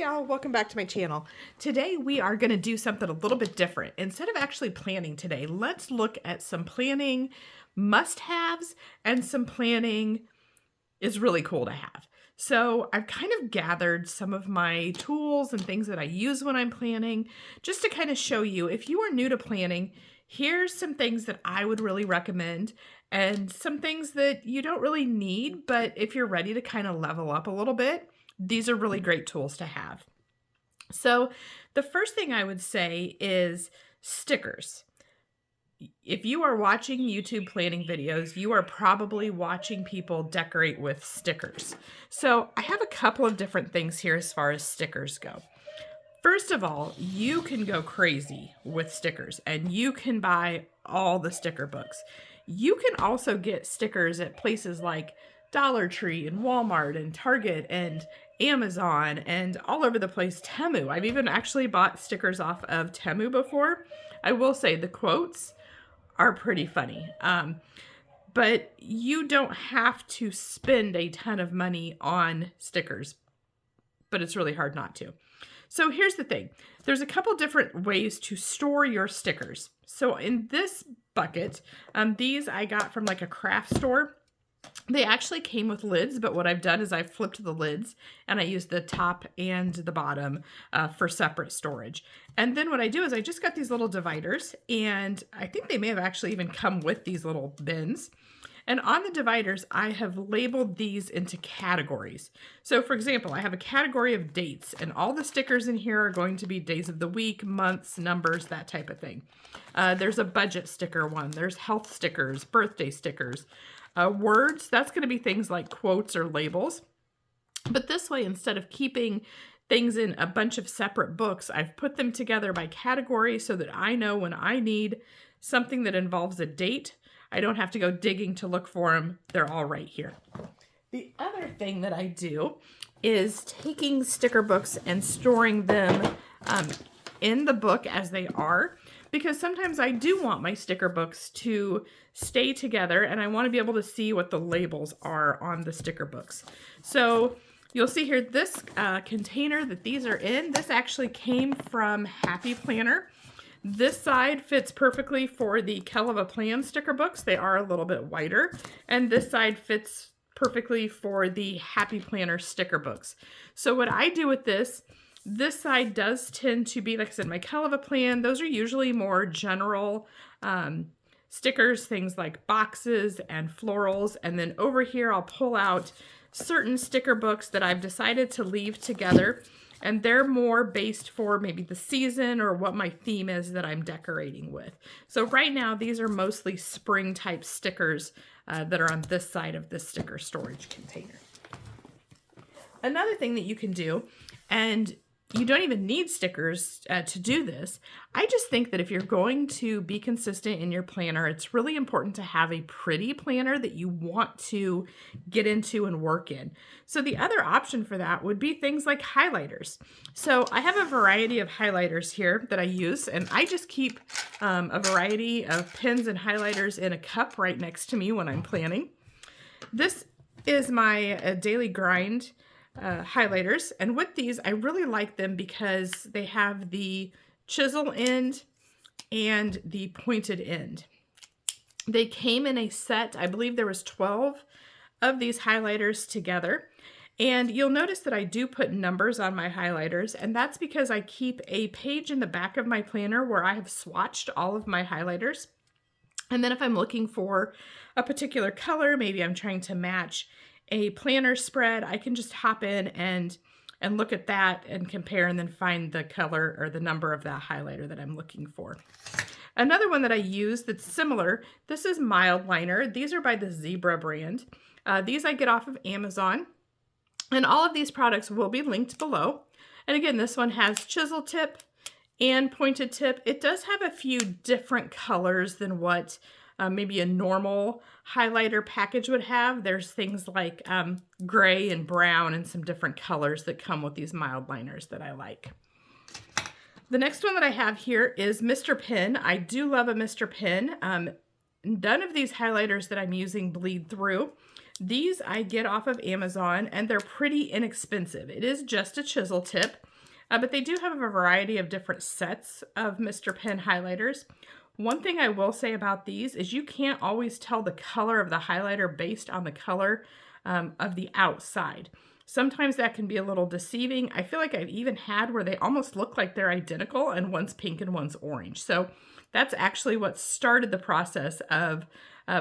y'all, welcome back to my channel. Today we are going to do something a little bit different. Instead of actually planning today, let's look at some planning must-haves and some planning is really cool to have. So I've kind of gathered some of my tools and things that I use when I'm planning, just to kind of show you, if you are new to planning, here's some things that I would really recommend and some things that you don't really need, but if you're ready to kind of level up a little bit, these are really great tools to have. So the first thing I would say is stickers. If you are watching YouTube planning videos, you are probably watching people decorate with stickers. So I have a couple of different things here as far as stickers go. First of all, you can go crazy with stickers and you can buy all the sticker books. You can also get stickers at places like Dollar Tree and Walmart and Target and Amazon and all over the place. Temu. I've even actually bought stickers off of Temu before. I will say the quotes are pretty funny. But you don't have to spend a ton of money on stickers, but it's really hard not to. So here's the thing. There's a couple different ways to store your stickers. So in this bucket, these I got from like a craft store. They actually came with lids, but what I've done is I've flipped the lids and I use the top and the bottom for separate storage. And then what I do is I just got these little dividers, and I think they may have actually even come with these little bins. And on the dividers, I have labeled these into categories. So for example, I have a category of dates, and all the stickers in here are going to be days of the week, months, numbers, that type of thing. There's a budget sticker one. There's health stickers, birthday stickers. Words, that's going to be things like quotes or labels. But this way, instead of keeping things in a bunch of separate books, I've put them together by category so that I know when I need something that involves a date, I don't have to go digging to look for them. They're all right here. The other thing that I do is taking sticker books and storing them in the book as they are, because sometimes I do want my sticker books to stay together and I want to be able to see what the labels are on the sticker books. So you'll see here this container that these are in, this actually came from happyplanner. This side fits perfectly for the Kellofaplan sticker books. They are a little bit wider. And this side fits perfectly for the happyplanner sticker books. So what I do with this side does tend to be, like I said, my Kellofaplan. Those are usually more general stickers, things like boxes and florals. And then over here, I'll pull out certain sticker books that I've decided to leave together. And they're more based for maybe the season or what my theme is that I'm decorating with. So right now, these are mostly spring type stickers that are on this side of the sticker storage container. Another thing that you can do, and you don't even need stickers to do this. I just think that if you're going to be consistent in your planner, it's really important to have a pretty planner that you want to get into and work in. So the other option for that would be things like highlighters. So I have a variety of highlighters here that I use, and I just keep a variety of pens and highlighters in a cup right next to me when I'm planning. This is my daily grind highlighters, and with these I really like them because they have the chisel end and the pointed end. They came in a set, I believe there was 12 of these highlighters together, and you'll notice that I do put numbers on my highlighters, and that's because I keep a page in the back of my planner where I have swatched all of my highlighters. And then if I'm looking for a particular color, maybe I'm trying to match a planner spread, I can just hop in and look at that and compare and then find the color or the number of that highlighter that I'm looking for. Another one that I use that's similar, this is Mild Liner. These are by the Zebra brand. These I get off of Amazon, and all of these products will be linked below. And again, this one has chisel tip and pointed tip. It does have a few different colors than what maybe a normal highlighter package would have. There's things like gray and brown and some different colors that come with these mild liners that I like. The next one that I have here is Mr. Pen. I do love a Mr. Pen. None of these highlighters that I'm using bleed through. These I get off of Amazon, and they're pretty inexpensive. It is just a chisel tip. but they do have a variety of different sets of Mr. Pen highlighters. One thing I will say about these is you can't always tell the color of the highlighter based on the color of the outside. Sometimes that can be a little deceiving. I feel like I've even had where they almost look like they're identical and one's pink and one's orange. So that's actually what started the process of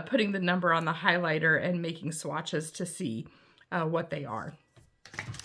putting the number on the highlighter and making swatches to see what they are.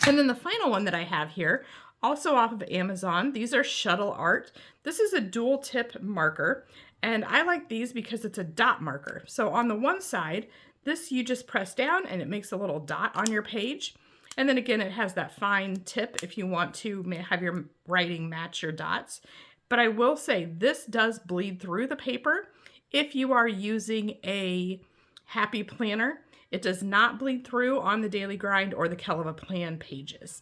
And then the final one that I have here, also off of Amazon, these are Shuttle Art. This is a dual tip marker, and I like these because it's a dot marker. So on the one side, this you just press down and it makes a little dot on your page. And then again, it has that fine tip if you want to have your writing match your dots. But I will say this does bleed through the paper if you are using a Happy Planner. It does not bleed through on the Daily Grind or the Kellofaplan pages.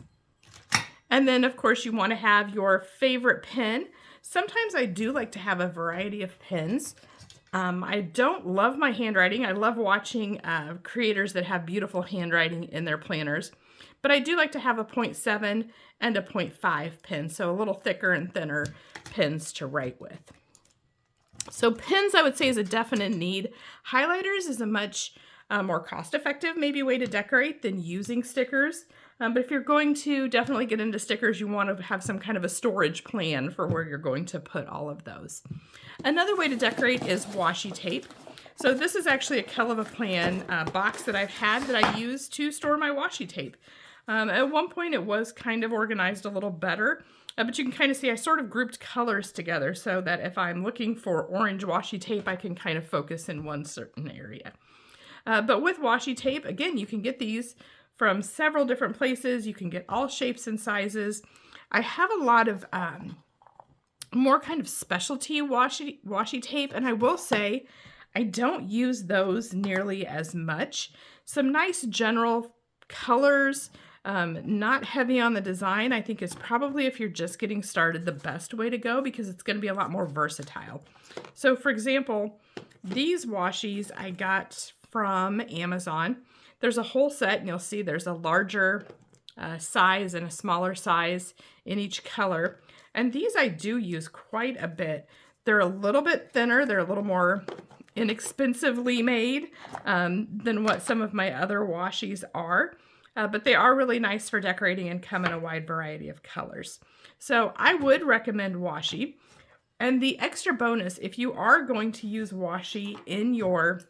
And then, of course, you want to have your favorite pen. Sometimes I do like to have a variety of pens. I don't love my handwriting. I love watching creators that have beautiful handwriting in their planners. But I do like to have a 0.7 and a 0.5 pen, so a little thicker and thinner pens to write with. So pens, I would say, is a definite need. Highlighters is a much more cost-effective maybe way to decorate than using stickers. But if you're going to definitely get into stickers, you want to have some kind of a storage plan for where you're going to put all of those. Another way to decorate is washi tape. So this is actually a Kellofaplan box that I've had that I use to store my washi tape. At one point it was kind of organized a little better, but you can kind of see I sort of grouped colors together so that if I'm looking for orange washi tape, I can kind of focus in one certain area. But with washi tape, again, you can get these from several different places. You can get all shapes and sizes. I have a lot of more kind of specialty washi tape, and I will say I don't use those nearly as much. Some nice general colors, not heavy on the design, I think is probably, if you're just getting started, the best way to go because it's going to be a lot more versatile. So for example, these washies I got from Amazon. There's a whole set, and you'll see there's a larger size and a smaller size in each color. And these I do use quite a bit. They're a little bit thinner. They're a little more inexpensively made than what some of my other washies are. But they are really nice for decorating and come in a wide variety of colors. So I would recommend washi. And the extra bonus, if you are going to use washi in your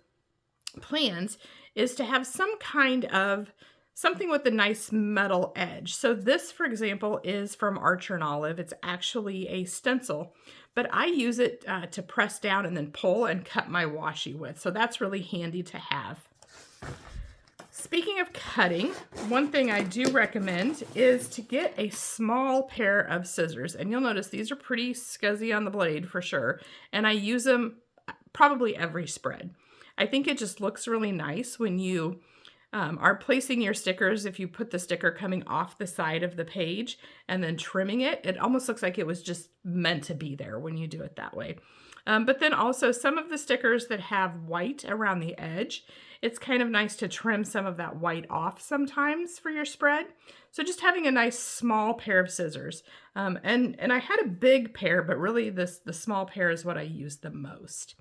plans, is to have some kind of something with a nice metal edge. So this, for example, is from Archer and Olive. It's actually a stencil, but I use it to press down and then pull and cut my washi with. So that's really handy to have. Speaking of cutting, one thing I do recommend is to get a small pair of scissors. And you'll notice these are pretty scuzzy on the blade for sure. And I use them probably every spread. I think it just looks really nice when you are placing your stickers. If you put the sticker coming off the side of the page and then trimming it, it almost looks like it was just meant to be there when you do it that way. But then also some of the stickers that have white around the edge, it's kind of nice to trim some of that white off sometimes for your spread. So just having a nice small pair of scissors. And I had a big pair, but really the small pair is what I use the most.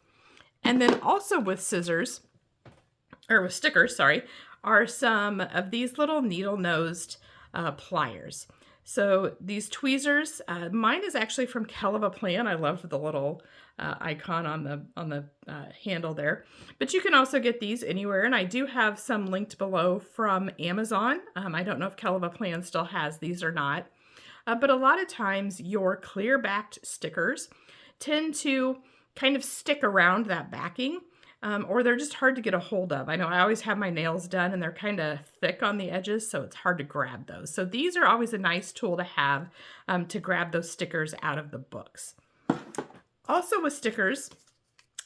And then also with scissors, or with stickers, sorry, are some of these little needle-nosed pliers. So these tweezers, mine is actually from Kellofaplan. I love the little icon on the handle there. But you can also get these anywhere, and I do have some linked below from Amazon. I don't know if Kellofaplan still has these or not. But a lot of times your clear-backed stickers tend to kind of stick around that backing, or they're just hard to get a hold of. I know I always have my nails done and they're kind of thick on the edges, so it's hard to grab those. So these are always a nice tool to have to grab those stickers out of the books. Also with stickers,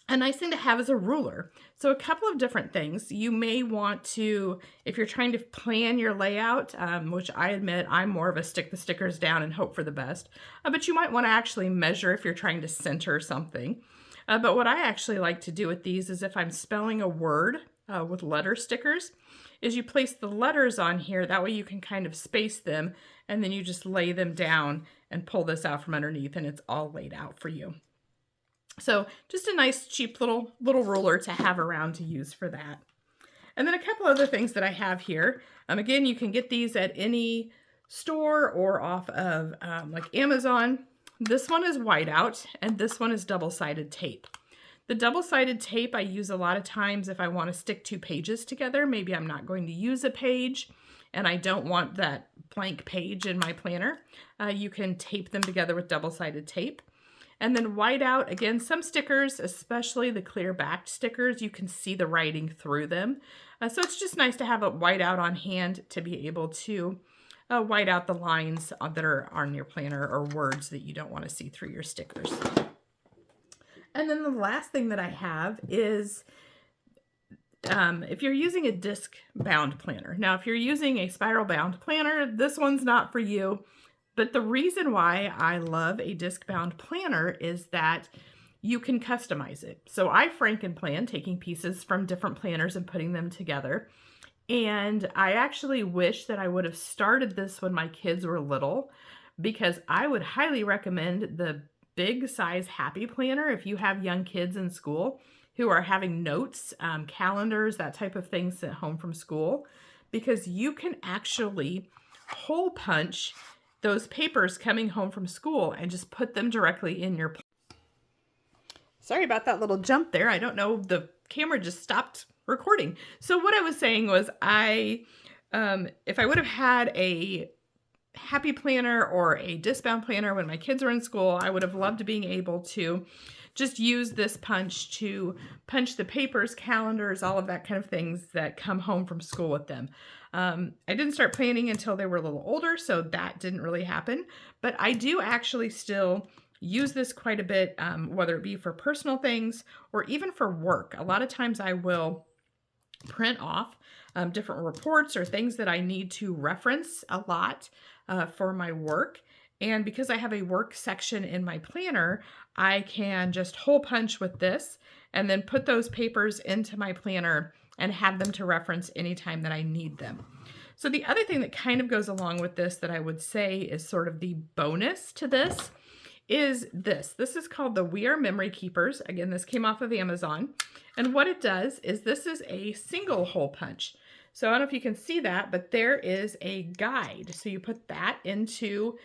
a nice thing to have is a ruler. So a couple of different things. You may want to, if you're trying to plan your layout, which I admit I'm more of a stick the stickers down and hope for the best, but you might want to actually measure if you're trying to center something. But what I actually like to do with these is if I'm spelling a word with letter stickers, is you place the letters on here. That way you can kind of space them, and then you just lay them down and pull this out from underneath, and it's all laid out for you. So just a nice cheap little ruler to have around to use for that. And then a couple other things that I have here. Again, you can get these at any store or off of like Amazon. This one is whiteout, and this one is double-sided tape. The double-sided tape I use a lot of times if I want to stick 2 pages together. Maybe I'm not going to use a page and I don't want that blank page in my planner. You can tape them together with double-sided tape. And then whiteout, again, some stickers, especially the clear backed stickers, you can see the writing through them. So it's just nice to have a whiteout on hand to be able to white out the lines that are on your planner or words that you don't want to see through your stickers. And then the last thing that I have is if you're using a disc bound planner. Now, if you're using a spiral bound planner, this one's not for you. But the reason why I love a disc bound planner is that you can customize it. So I Frankenplan, taking pieces from different planners and putting them together. And I actually wish that I would have started this when my kids were little, because I would highly recommend the big size Happy Planner if you have young kids in school who are having notes, calendars, that type of thing sent home from school, because you can actually hole punch those papers coming home from school and just put them directly in your. Sorry about that little jump there. I don't know, the camera just stopped recording. So what I was saying was if I would have had a Happy Planner or a disc bound planner when my kids were in school, I would have loved being able to just use this punch to punch the papers, calendars, all of that kind of things that come home from school with them. I didn't start planning until they were a little older, so that didn't really happen. But I do actually still use this quite a bit, whether it be for personal things or even for work. A lot of times I will print off different reports or things that I need to reference a lot for my work. And because I have a work section in my planner, I can just hole punch with this and then put those papers into my planner and have them to reference anytime that I need them. So the other thing that kind of goes along with this that I would say is sort of the bonus to this is this. This is called the We Are Memory Keepers. Again, this came off of Amazon. And what it does is this is a single hole punch. So I don't know if you can see that, but there is a guide. So you put that into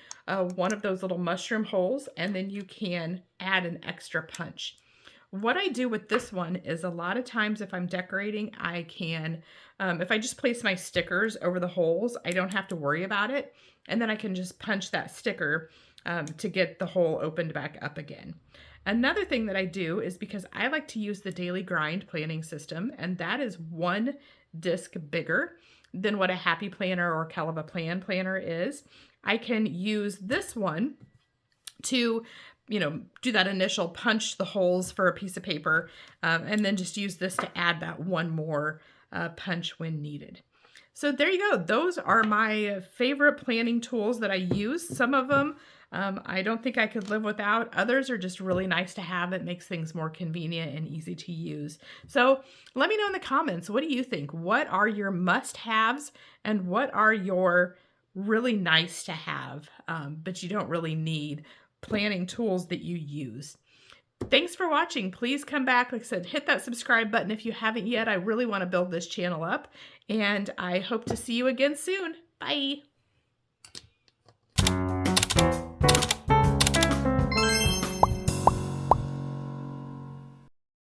one of those little mushroom holes, and then you can add an extra punch. What I do with this one is a lot of times if I'm decorating, I can, if I just place my stickers over the holes, I don't have to worry about it. And then I can just punch that sticker to get the hole opened back up again. Another thing that I do is because I like to use the Daily Grind planning system, and that is 1 disc bigger than what a Happy Planner or Kellofaplan planner is. I can use this one to, do that initial punch the holes for a piece of paper, and then just use this to add that one more punch when needed. So there you go. Those are my favorite planning tools that I use. Some of them I don't think I could live without. Others are just really nice to have. It makes things more convenient and easy to use. So let me know in the comments, what do you think? What are your must-haves and what are your really nice to have, but you don't really need planning tools that you use? Thanks for watching. Please come back. Like I said, hit that subscribe button if you haven't yet. I really want to build this channel up, and I hope to see you again soon. Bye.